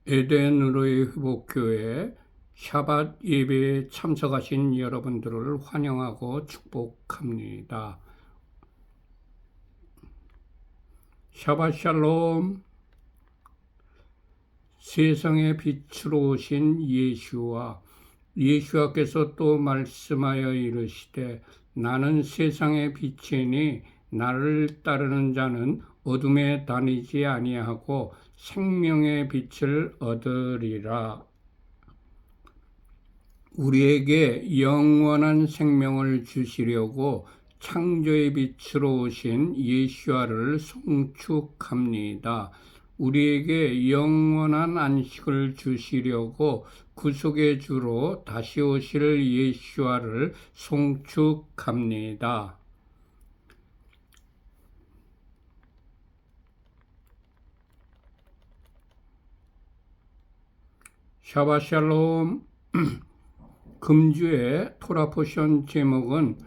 에덴으로의 회복교회 샤밧 예배에 참석하신 여러분들을 환영하고 축복합니다. 샤밧 샬롬. 세상의 빛으로 오신 예수와께서 또 말씀하여 이르시되 나는 세상의 빛이니 나를 따르는 자는 어둠에 다니지 아니하고 생명의 빛을 얻으리라. 우리에게 영원한 생명을 주시려고 창조의 빛으로 오신 예수와를 송축합니다. 우리에게 영원한 안식을 주시려고 구속의 주로 다시 오실 예수와를 송축합니다. 샤밧 샬롬. 금주의 토라 포션 제목은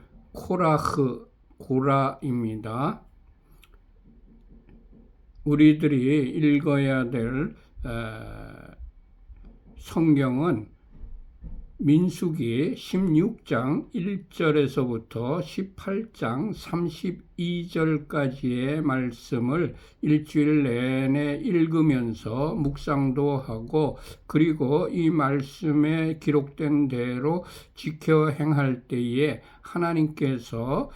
고라입니다. 우리들이 읽어야 될 성경은 민수기 16장 1절에서부터 18장 32절까지의 말씀을 일주일 내내 읽으면서 묵상도 하고, 그리고 이 말씀에 기록된 대로 지켜 행할 때에 하나님께서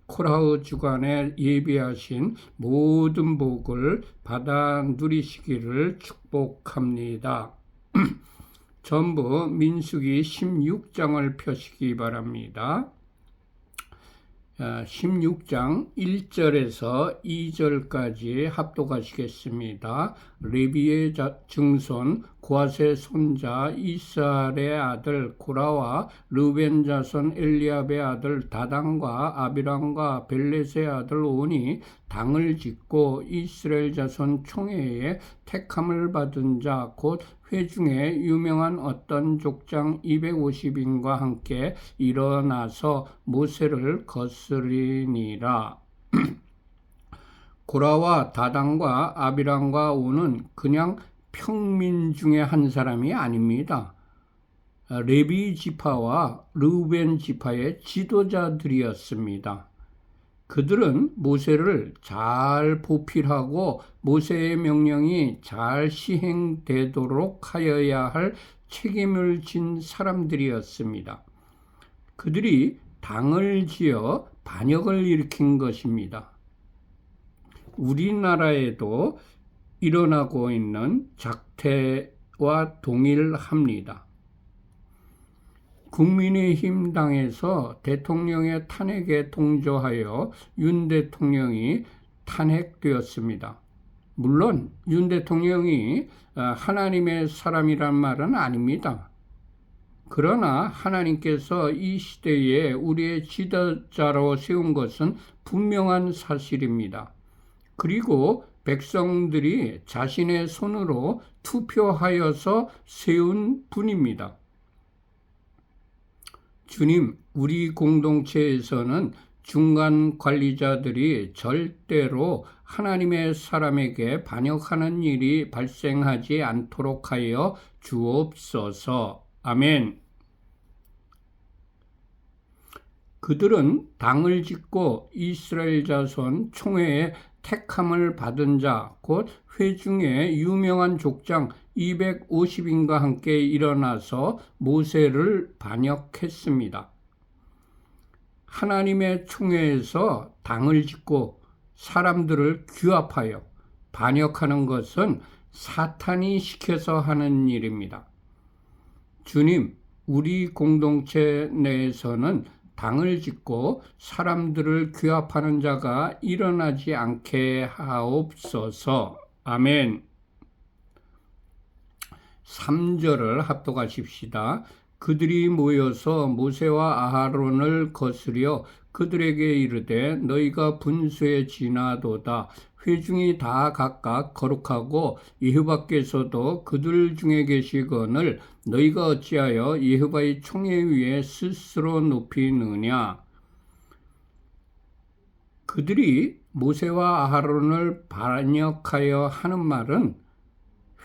코라흐 주간에 예비하신 모든 복을 받아 누리시기를 축복합니다. 전부 민수기 16장을 펴시기 바랍니다. 16장 1절에서 2절까지 합독하시겠습니다. 레비의 증손 고핫의 손자 이스할의 아들 고라와 르벤 자손 엘리압의 아들 다단과 아비람과 벨렛의 아들 온이 당을 짓고 이스라엘 자손 총회에 택함을 받은 자 곧 회중에 유명한 어떤 족장 250인과 함께 일어나서 모세를 거스리니라. 고라와 다단과 아비람과 온은 그냥 평민 중에 한 사람이 아닙니다. 레비 지파와 르우벤 지파의 지도자들이었습니다. 그들은 모세를 잘 보필하고 모세의 명령이 잘 시행되도록 하여야 할 책임을 진 사람들이었습니다. 그들이 당을 지어 반역을 일으킨 것입니다. 우리나라에도 일어나고 있는 작태와 동일합니다. 국민의힘 당에서 대통령의 탄핵에 동조하여 윤 대통령이 탄핵되었습니다. 물론 윤 대통령이 하나님의 사람이란 말은 아닙니다. 그러나 하나님께서 이 시대에 우리의 지도자로 세운 것은 분명한 사실입니다. 그리고 백성들이 자신의 손으로 투표하여서 세운 분입니다. 주님, 우리 공동체에서는 중간 관리자들이 절대로 하나님의 사람에게 반역하는 일이 발생하지 않도록 하여 주옵소서. 아멘. 그들은 당을 짓고 이스라엘 자손 총회에 택함을 받은 자, 곧 회중의 유명한 족장 250인과 함께 일어나서 모세를 반역했습니다. 하나님의 총회에서 당을 짓고 사람들을 규합하여 반역하는 것은 사탄이 시켜서 하는 일입니다. 주님, 우리 공동체 내에서는 당을 짓고 사람들을 규합하는 자가 일어나지 않게 하옵소서. 아멘. 3절을 합독하십시다. 그들이 모여서 모세와 아하론을 거스려 그들에게 이르되 너희가 분수에 지나도다. 회중이 다 각각 거룩하고 여호와께서도 그들 중에 계시거늘 너희가 어찌하여 여호와의 총회 위에 스스로 높이느냐. 그들이 모세와 아하론을 반역하여 하는 말은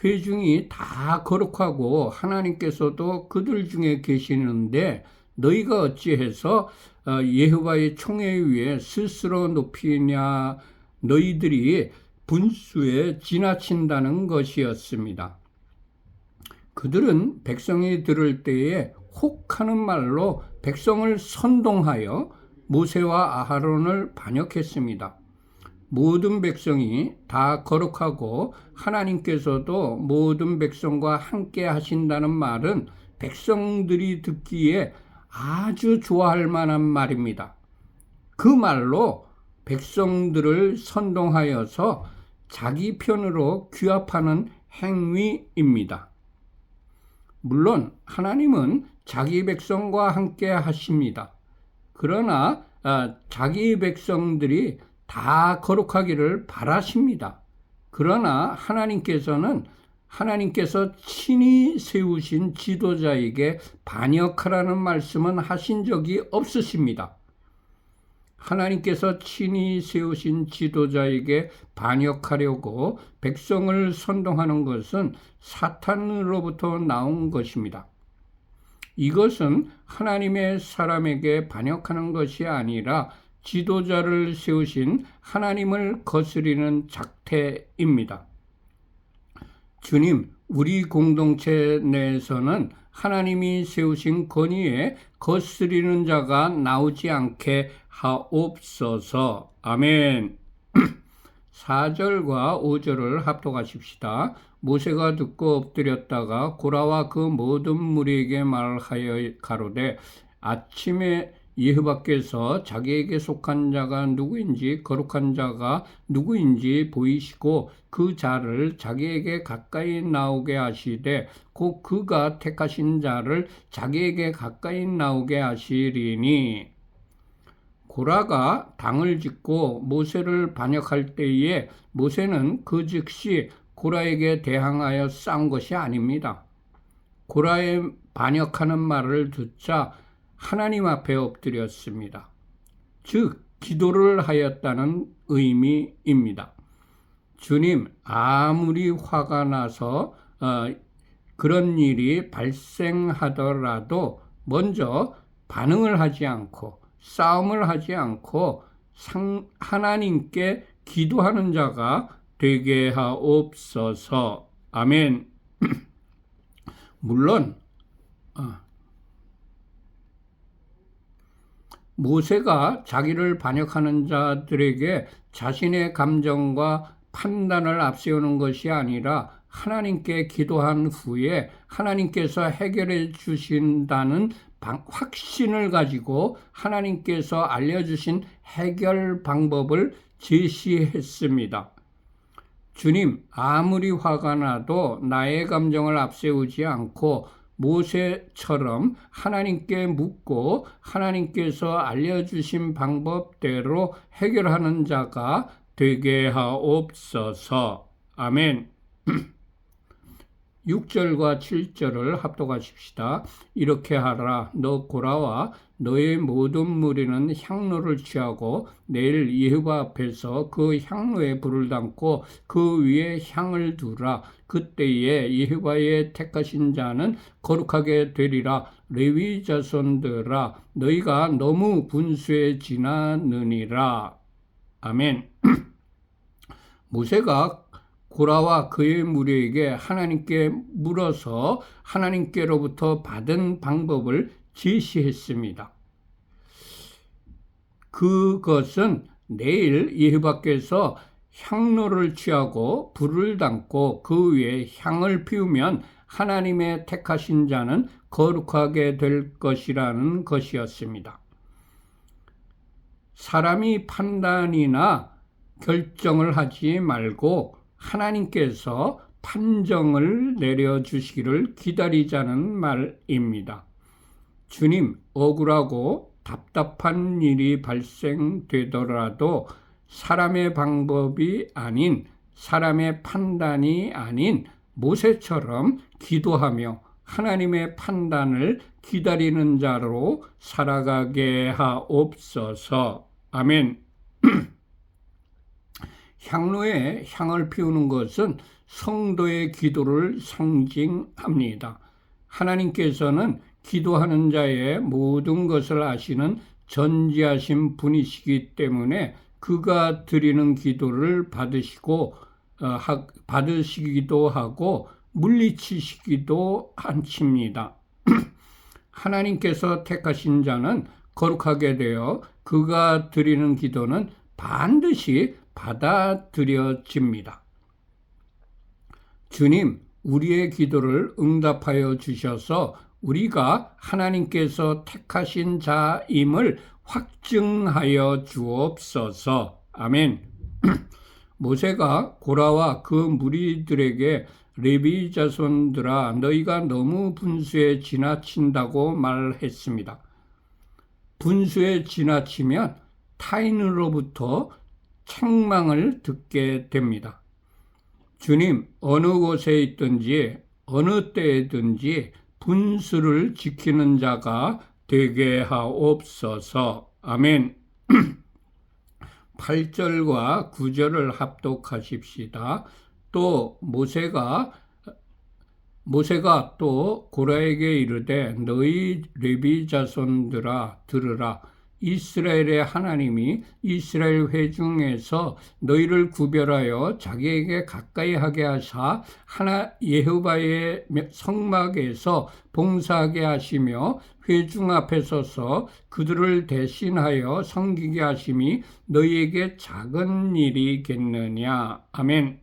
회중이 다 거룩하고 하나님께서도 그들 중에 계시는데 너희가 어찌해서 여호와의 총회 위에 스스로 높이냐. 너희들이 분수에 지나친다는 것이었습니다. 그들은 백성이 들을 때에 혹하는 말로 백성을 선동하여 모세와 아하론을 반역했습니다. 모든 백성이 다 거룩하고 하나님께서도 모든 백성과 함께 하신다는 말은 백성들이 듣기에 아주 좋아할 만한 말입니다. 그 말로 백성들을 선동하여서 자기 편으로 규합하는 행위입니다. 물론 하나님은 자기 백성과 함께 하십니다. 그러나 자기 백성들이 다 거룩하기를 바라십니다. 그러나 하나님께서 친히 세우신 지도자에게 반역하라는 말씀은 하신 적이 없으십니다. 하나님께서 친히 세우신 지도자에게 반역하려고 백성을 선동하는 것은 사탄으로부터 나온 것입니다. 이것은 하나님의 사람에게 반역하는 것이 아니라 지도자를 세우신 하나님을 거스리는 작태입니다. 주님, 우리 공동체 내에서는 하나님이 세우신 권위에 거스리는 자가 나오지 않게 하옵소서. 아멘. 4절과 5절을 합독하십시다. 모세가 듣고 엎드렸다가 고라와 그 모든 무리에게 말하여 가로되 아침에 여호와께서 자기에게 속한 자가 누구인지 거룩한 자가 누구인지 보이시고 그 자를 자기에게 가까이 나오게 하시되 곧 그가 택하신 자를 자기에게 가까이 나오게 하시리니. 고라가 당을 짓고 모세를 반역할 때에 모세는 그 즉시 고라에게 대항하여 싸운 것이 아닙니다. 고라의 반역하는 말을 듣자 하나님 앞에 엎드렸습니다. 즉 기도를 하였다는 의미입니다. 주님, 아무리 화가 나서 그런 일이 발생하더라도 먼저 반응을 하지 않고 싸움을 하지 않고 하나님께 기도하는 자가 되게 하옵소서. 아멘. 물론 모세가 자기를 반역하는 자들에게 자신의 감정과 판단을 앞세우는 것이 아니라 하나님께 기도한 후에 하나님께서 해결해 주신다는 확신을 가지고 하나님께서 알려주신 해결 방법을 제시했습니다. 주님, 아무리 화가 나도 나의 감정을 앞세우지 않고 모세처럼 하나님께 묻고 하나님께서 알려주신 방법대로 해결하는 자가 되게 하옵소서. 아멘. 6절과 7절을 합독하십시다. 이렇게 하라. 너 고라와 너의 모든 무리는 향로를 취하고 내일 여호와 앞에서 그 향로에 불을 담고 그 위에 향을 두라. 그때에 여호와의 택하신 자는 거룩하게 되리라. 레위 자손들아, 너희가 너무 분수에 지나느니라. 아멘. 모세가 고라와 그의 무리에게 하나님께 물어서 하나님께로부터 받은 방법을 제시했습니다. 그것은 내일 여호와께서 향로를 취하고 불을 담고 그 위에 향을 피우면 하나님의 택하신 자는 거룩하게 될 것이라는 것이었습니다. 사람이 판단이나 결정을 하지 말고 하나님께서 판정을 내려주시기를 기다리자는 말입니다. 주님, 억울하고 답답한 일이 발생되더라도 사람의 방법이 아닌, 사람의 판단이 아닌 모세처럼 기도하며 하나님의 판단을 기다리는 자로 살아가게 하옵소서. 아멘. 향로에 향을 피우는 것은 성도의 기도를 상징합니다. 하나님께서는 기도하는 자의 모든 것을 아시는 전지하신 분이시기 때문에 그가 드리는 기도를 받으시기도 하고 물리치시기도 하십니다. 하나님께서 택하신 자는 거룩하게 되어 그가 드리는 기도는 반드시 받아들여집니다. 주님, 우리의 기도를 응답하여 주셔서 우리가 하나님께서 택하신 자임을 확증하여 주옵소서. 아멘. 모세가 고라와 그 무리들에게 레위 자손들아 너희가 너무 분수에 지나친다고 말했습니다. 분수에 지나치면 타인으로부터 책망을 듣게 됩니다. 주님, 어느 곳에 있든지 어느 때에든지 분수를 지키는 자가 되게 하옵소서. 아멘. 8절과 9절을 합독하십시다. 또 모세가 또 고라에게 이르되 너희 레위 자손들아 들으라. 이스라엘의 하나님이 이스라엘 회중에서 너희를 구별하여 자기에게 가까이 하게 하사 여호와의 성막에서 봉사하게 하시며 회중 앞에 서서 그들을 대신하여 섬기게 하심이 너희에게 작은 일이겠느냐. 아멘.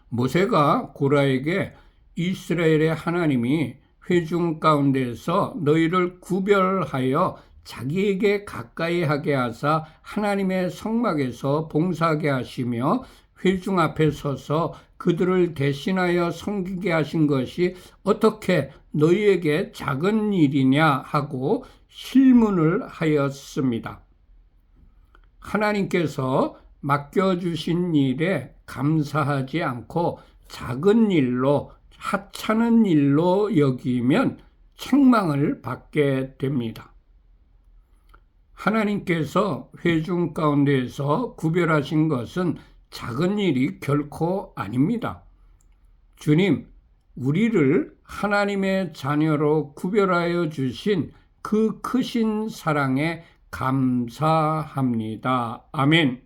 모세가 고라에게 이스라엘의 하나님이 회중 가운데서 너희를 구별하여 자기에게 가까이 하게 하사 하나님의 성막에서 봉사하게 하시며 회중 앞에 서서 그들을 대신하여 섬기게 하신 것이 어떻게 너희에게 작은 일이냐 하고 실문을 하였습니다. 하나님께서 맡겨주신 일에 감사하지 않고 작은 일로 하찮은 일로 여기면 책망을 받게 됩니다. 하나님께서 회중 가운데에서 구별하신 것은 작은 일이 결코 아닙니다. 주님, 우리를 하나님의 자녀로 구별하여 주신 그 크신 사랑에 감사합니다. 아멘.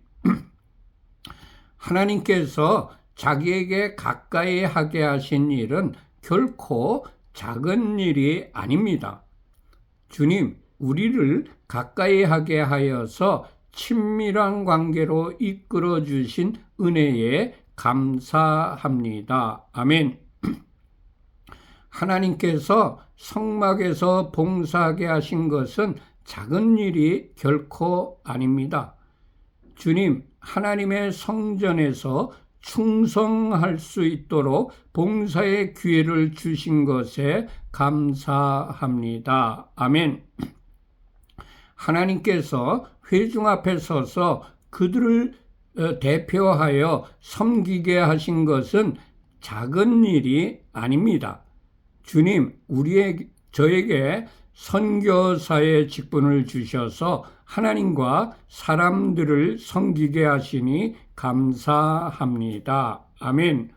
하나님께서 자기에게 가까이 하게 하신 일은 결코 작은 일이 아닙니다. 주님, 우리를 가까이 하게 하여서 친밀한 관계로 이끌어 주신 은혜에 감사합니다. 아멘. 하나님께서 성막에서 봉사하게 하신 것은 작은 일이 결코 아닙니다. 주님, 하나님의 성전에서 충성할 수 있도록 봉사의 기회를 주신 것에 감사합니다. 아멘. 하나님께서 회중 앞에 서서 그들을 대표하여 섬기게 하신 것은 작은 일이 아닙니다. 주님, 저에게 선교사의 직분을 주셔서 하나님과 사람들을 섬기게 하시니 감사합니다. 아멘.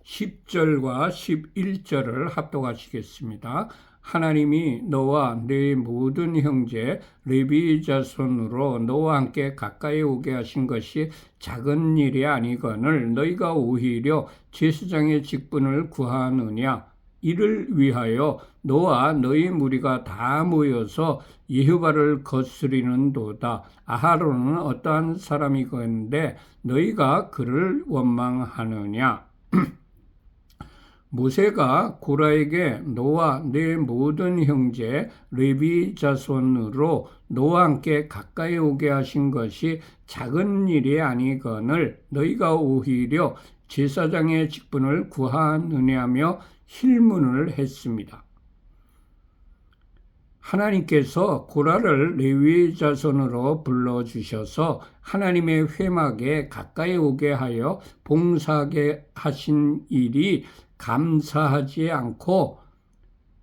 10절과 11절을 합독하시겠습니다. 하나님이 너와 네 모든 형제 레위 자손으로 너와 함께 가까이 오게 하신 것이 작은 일이 아니거늘 너희가 오히려 제사장의 직분을 구하느냐. 이를 위하여 너와 너희 무리가 다 모여서 여호와를 거스리는도다. 아하론은 어떠한 사람이건데 너희가 그를 원망하느냐. 모세가 고라에게 너와 네 모든 형제 레위 자손으로 너와 함께 가까이 오게 하신 것이 작은 일이 아니거늘 너희가 오히려 제사장의 직분을 구하느냐며 힐문을 했습니다. 하나님께서 고라를 레위 자손으로 불러주셔서 하나님의 회막에 가까이 오게 하여 봉사하게 하신 일이 감사하지 않고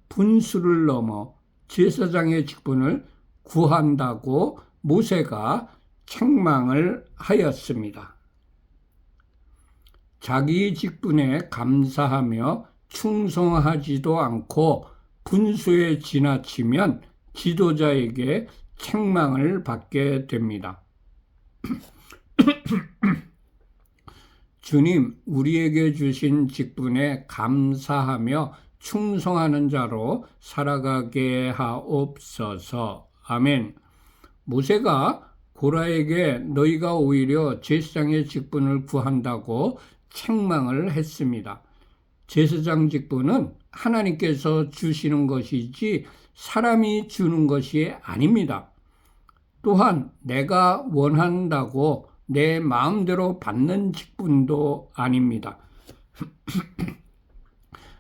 분수를 넘어 제사장의 직분을 구한다고 모세가 책망을 하였습니다. 자기 직분에 감사하며 충성하지도 않고 분수에 지나치면 지도자에게 책망을 받게 됩니다. 주님, 우리에게 주신 직분에 감사하며 충성하는 자로 살아가게 하옵소서. 아멘. 모세가 고라에게 너희가 오히려 제사장의 직분을 구한다고 책망을 했습니다. 제사장 직분은 하나님께서 주시는 것이지 사람이 주는 것이 아닙니다. 또한 내가 원한다고 내 마음대로 받는 직분도 아닙니다.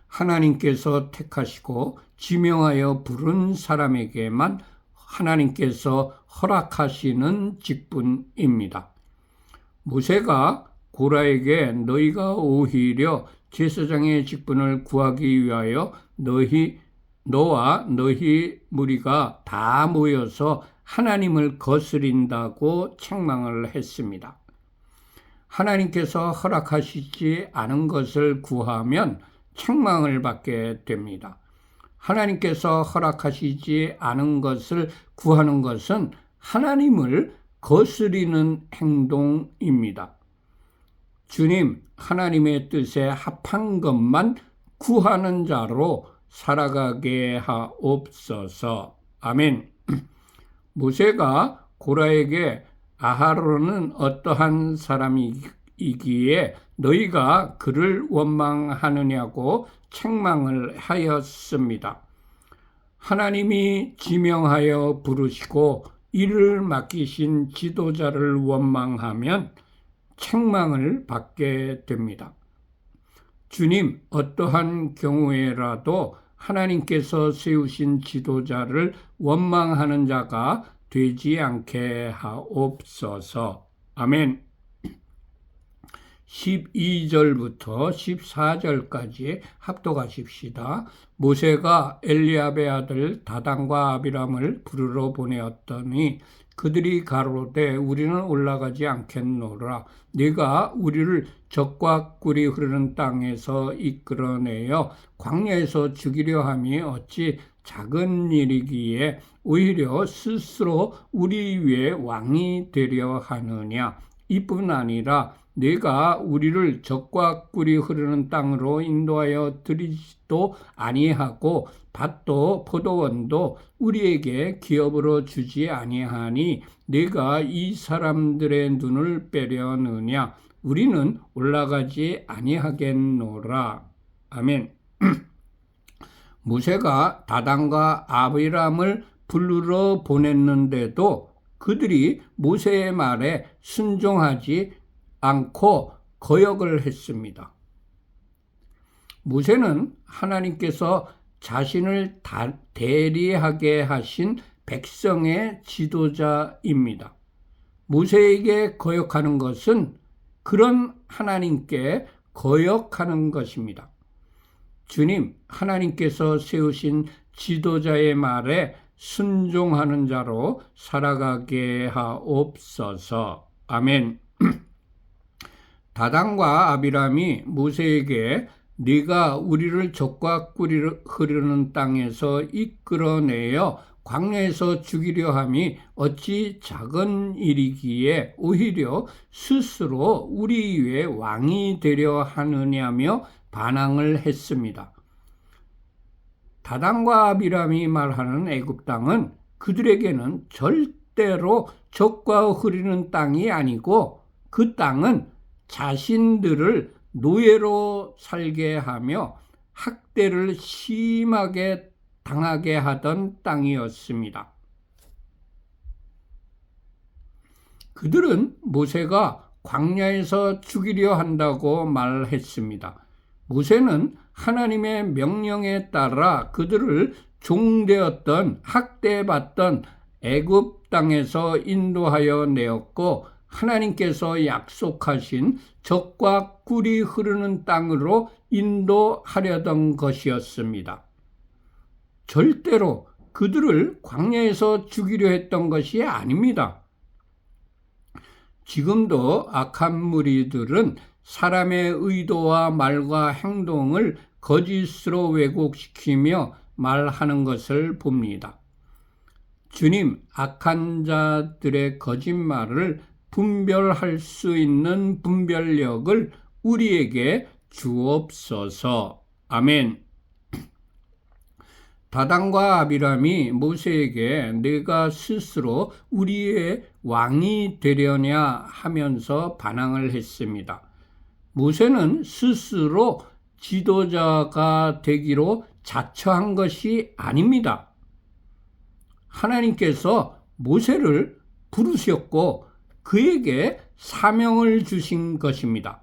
하나님께서 택하시고 지명하여 부른 사람에게만 하나님께서 허락하시는 직분입니다. 모세가 고라에게 너희가 오히려 제사장의 직분을 구하기 위하여 너와 너희 무리가 다 모여서 하나님을 거스린다고 책망을 했습니다. 하나님께서 허락하시지 않은 것을 구하면 책망을 받게 됩니다. 하나님께서 허락하시지 않은 것을 구하는 것은 하나님을 거스리는 행동입니다. 주님, 하나님의 뜻에 합한 것만 구하는 자로 살아가게 하옵소서. 아멘. 모세가 고라에게 아하론은 어떠한 사람이기에 너희가 그를 원망하느냐고 책망을 하였습니다. 하나님이 지명하여 부르시고 이를 맡기신 지도자를 원망하면 책망을 받게 됩니다. 주님, 어떠한 경우에라도 하나님께서 세우신 지도자를 원망하는 자가 되지 않게 하옵소서. 아멘. 12절부터 14절까지 합독하십시다. 모세가 엘리압의 아들 다단과 아비람을 부르러 보내었더니 그들이 가로되 우리는 올라가지 않겠노라. 네가 우리를 적과 꿀이 흐르는 땅에서 이끌어내어 광야에서 죽이려 함이 어찌 작은 일이기에 오히려 스스로 우리 위에 왕이 되려 하느냐. 이뿐 아니라 네가 우리를 적과 꿀이 흐르는 땅으로 인도하여 드리지도 아니하고 밭도 포도원도 우리에게 기업으로 주지 아니하니 네가 이 사람들의 눈을 빼려느냐. 우리는 올라가지 아니하겠노라. 아멘. 모세가 다단과 아비람을 부르러 보냈는데도 그들이 모세의 말에 순종하지 않고 거역을 했습니다. 모세는 하나님께서 자신을 대리하게 하신 백성의 지도자입니다. 모세에게 거역하는 것은 그런 하나님께 거역하는 것입니다. 주님, 하나님께서 세우신 지도자의 말에 순종하는 자로 살아가게 하옵소서. 아멘. 다단과 아비람이 모세에게 네가 우리를 적과 꿀이 흐르는 땅에서 이끌어내어 광야에서 죽이려 함이 어찌 작은 일이기에 오히려 스스로 우리 위에 왕이 되려 하느냐며 반항을 했습니다. 다단과 아비람이 말하는 애굽 땅은 그들에게는 절대로 적과 흐르는 땅이 아니고 그 땅은 자신들을 노예로 살게 하며 학대를 심하게 당하게 하던 땅이었습니다. 그들은 모세가 광야에서 죽이려 한다고 말했습니다. 모세는 하나님의 명령에 따라 그들을 종되었던 학대받던 애굽 땅에서 인도하여 내었고 하나님께서 약속하신 적과 꿀이 흐르는 땅으로 인도하려던 것이었습니다. 절대로 그들을 광야에서 죽이려 했던 것이 아닙니다. 지금도 악한 무리들은 사람의 의도와 말과 행동을 거짓으로 왜곡시키며 말하는 것을 봅니다. 주님, 악한 자들의 거짓말을 분별할 수 있는 분별력을 우리에게 주옵소서. 아멘. 다단과 아비람이 모세에게 내가 스스로 우리의 왕이 되려냐 하면서 반항을 했습니다. 모세는 스스로 지도자가 되기로 자처한 것이 아닙니다. 하나님께서 모세를 부르셨고 그에게 사명을 주신 것입니다.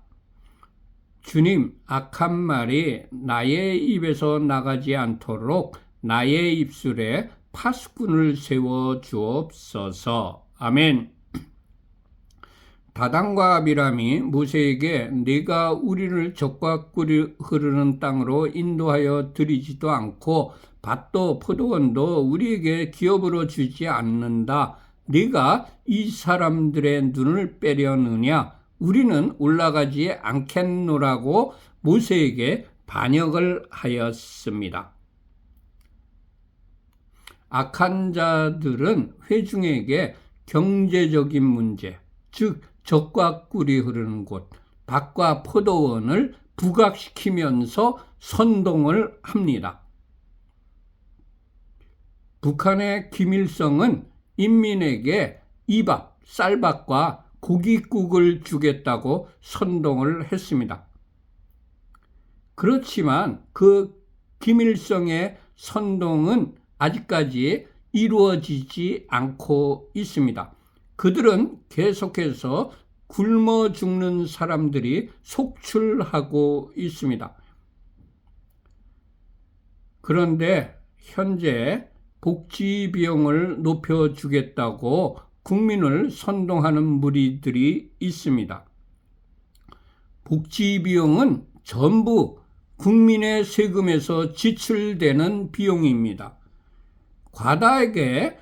주님, 악한 말이 나의 입에서 나가지 않도록 나의 입술에 파수꾼을 세워 주옵소서. 아멘. 다단과 아비람이 모세에게 네가 우리를 적과 꿀이 흐르는 땅으로 인도하여 드리지도 않고 밭도 포도원도 우리에게 기업으로 주지 않는다. 네가 이 사람들의 눈을 빼려느냐? 우리는 올라가지 않겠노라고 모세에게 반역을 하였습니다. 악한 자들은 회중에게 경제적인 문제, 즉 적과 꿀이 흐르는 곳, 밭과 포도원을 부각시키면서 선동을 합니다. 북한의 김일성은 인민에게 이밥, 쌀밥과 고깃국을 주겠다고 선동을 했습니다. 그렇지만 그 김일성의 선동은 아직까지 이루어지지 않고 있습니다. 그들은 계속해서 굶어 죽는 사람들이 속출하고 있습니다. 그런데 현재 복지 비용을 높여주겠다고 국민을 선동하는 무리들이 있습니다. 복지 비용은 전부 국민의 세금에서 지출되는 비용입니다. 과다하게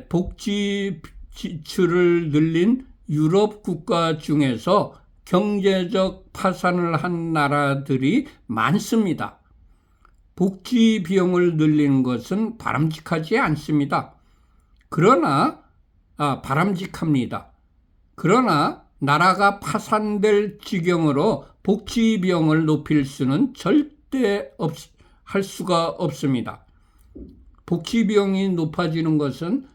복지 지출을 늘린 유럽 국가 중에서 경제적 파산을 한 나라들이 많습니다. 복지 비용을 늘리는 것은 바람직하지 않습니다. 바람직합니다. 그러나 나라가 파산될 지경으로 복지 비용을 높일 수는 절대 할 수가 없습니다. 복지 비용이 높아지는 것은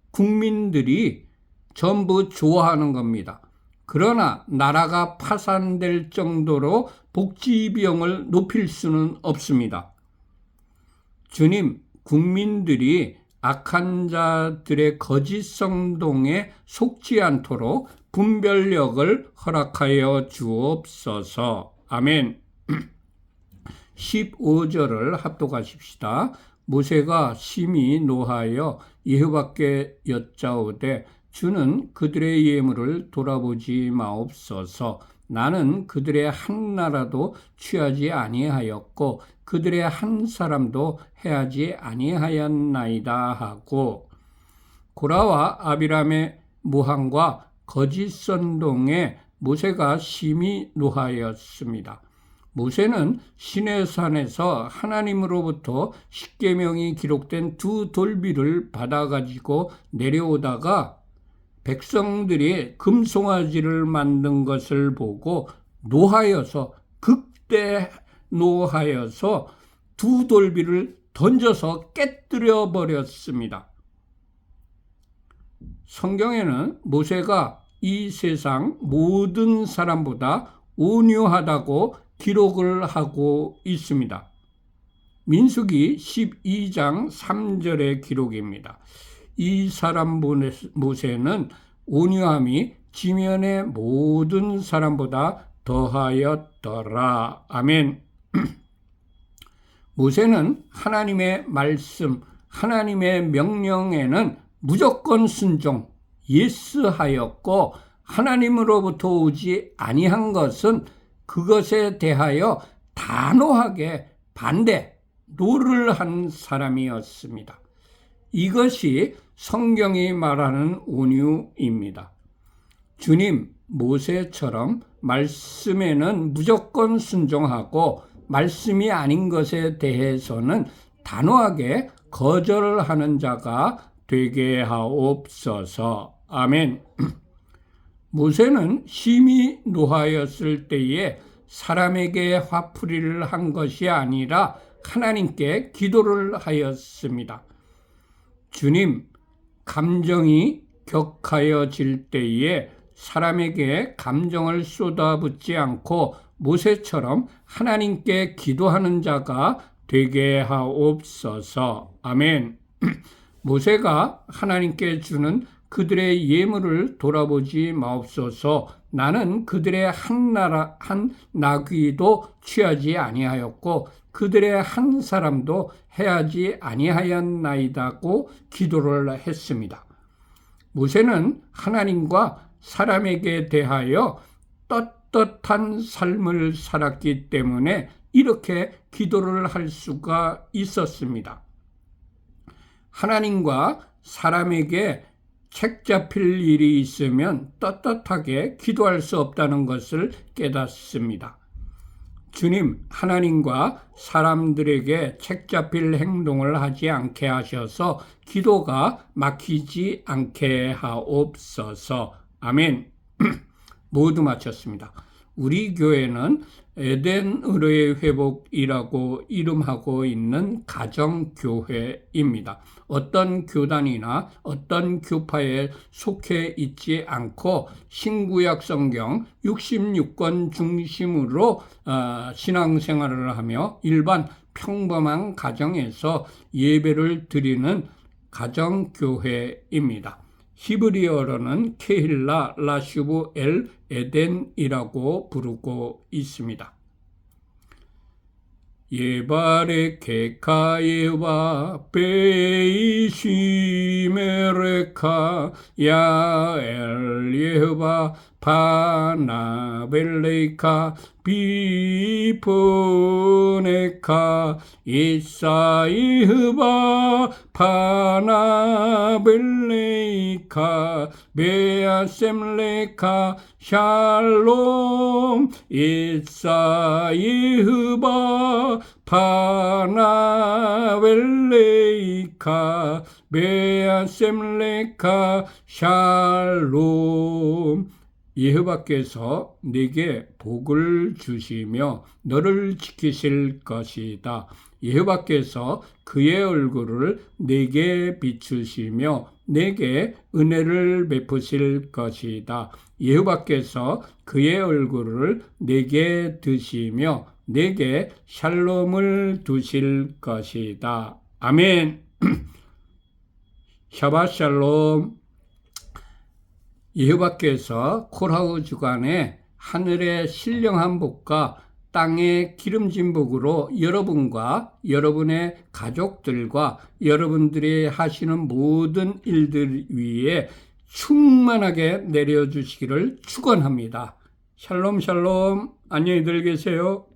국민들이 전부 좋아하는 겁니다. 그러나 나라가 파산될 정도로 복지 비용을 높일 수는 없습니다. 주님, 국민들이 악한 자들의 거짓 선동에 속지 않도록 분별력을 허락하여 주옵소서. 아멘. 15절을 합독하십시다. 모세가 심히 노하여 여호와께 여짜오되 주는 그들의 예물을 돌아보지 마옵소서. 나는 그들의 한 나라도 취하지 아니하였고 그들의 한 사람도 해하지 아니하였나이다 하고, 고라와 아비람의 모함과 거짓 선동에 모세가 심히 노하였습니다. 모세는 시내산에서 하나님으로부터 십계명이 기록된 두 돌비를 받아가지고 내려오다가 백성들이 금송아지를 만든 것을 보고 극대 노하여서 두 돌비를 던져서 깨뜨려 버렸습니다. 성경에는 모세가 이 세상 모든 사람보다 온유하다고 기록을 하고 있습니다. 민수기 12장 3절의 기록입니다. 이 사람 모세는 온유함이 지면의 모든 사람보다 더하였더라. 아멘. 모세는 하나님의 말씀, 하나님의 명령에는 무조건 순종, 예스하였고, 하나님으로부터 오지 아니한 것은 그것에 대하여 단호하게 노를 한 사람이었습니다. 이것이 성경이 말하는 온유입니다. 주님, 모세처럼 말씀에는 무조건 순종하고 말씀이 아닌 것에 대해서는 단호하게 거절하는 자가 되게 하옵소서. 아멘. 모세는 심히 노하였을 때에 사람에게 화풀이를 한 것이 아니라 하나님께 기도를 하였습니다. 주님, 감정이 격하여질 때에 사람에게 감정을 쏟아붓지 않고 모세처럼 하나님께 기도하는 자가 되게 하옵소서. 아멘. 모세가 하나님께 주는 그들의 예물을 돌아보지 마옵소서. 나는 그들의 한 나귀도 취하지 아니하였고 그들의 한 사람도 해하지 아니하였나이다고 기도를 했습니다. 모세는 하나님과 사람에게 대하여 떳떳한 삶을 살았기 때문에 이렇게 기도를 할 수가 있었습니다. 하나님과 사람에게 책 잡힐 일이 있으면 떳떳하게 기도할 수 없다는 것을 깨닫습니다. 주님, 하나님과 사람들에게 책 잡힐 행동을 하지 않게 하셔서 기도가 막히지 않게 하옵소서. 아멘. 모두 마쳤습니다. 우리 교회는 에덴 의뢰의 회복이라고 이름하고 있는 가정교회입니다. 어떤 교단이나 어떤 교파에 속해 있지 않고 신구약 성경 66권 중심으로 신앙생활을 하며 일반 평범한 가정에서 예배를 드리는 가정교회입니다. 히브리어로는 케힐라 라슈브 엘 에덴이라고 부르고 있습니다. 예바레 케카예와 베이시메레카 야엘 예바 파나벨레이카 비포네카 이사이흐바 파나벨레이카 베아셈레카 샬롬 이사이흐바 파나벨레이카 베아셈레카 샬롬. 여호와께서 네게 복을 주시며 너를 지키실 것이다. 여호와께서 그의 얼굴을 네게 비추시며 네게 은혜를 베푸실 것이다. 여호와께서 그의 얼굴을 네게 드시며 네게 샬롬을 두실 것이다. 아멘. 샤밧 샬롬. 여호와께서 콜하우 주간에 하늘의 신령한 복과 땅의 기름진 복으로 여러분과 여러분의 가족들과 여러분들이 하시는 모든 일들 위에 충만하게 내려주시기를 축원합니다. 샬롬 샬롬. 안녕히들 계세요.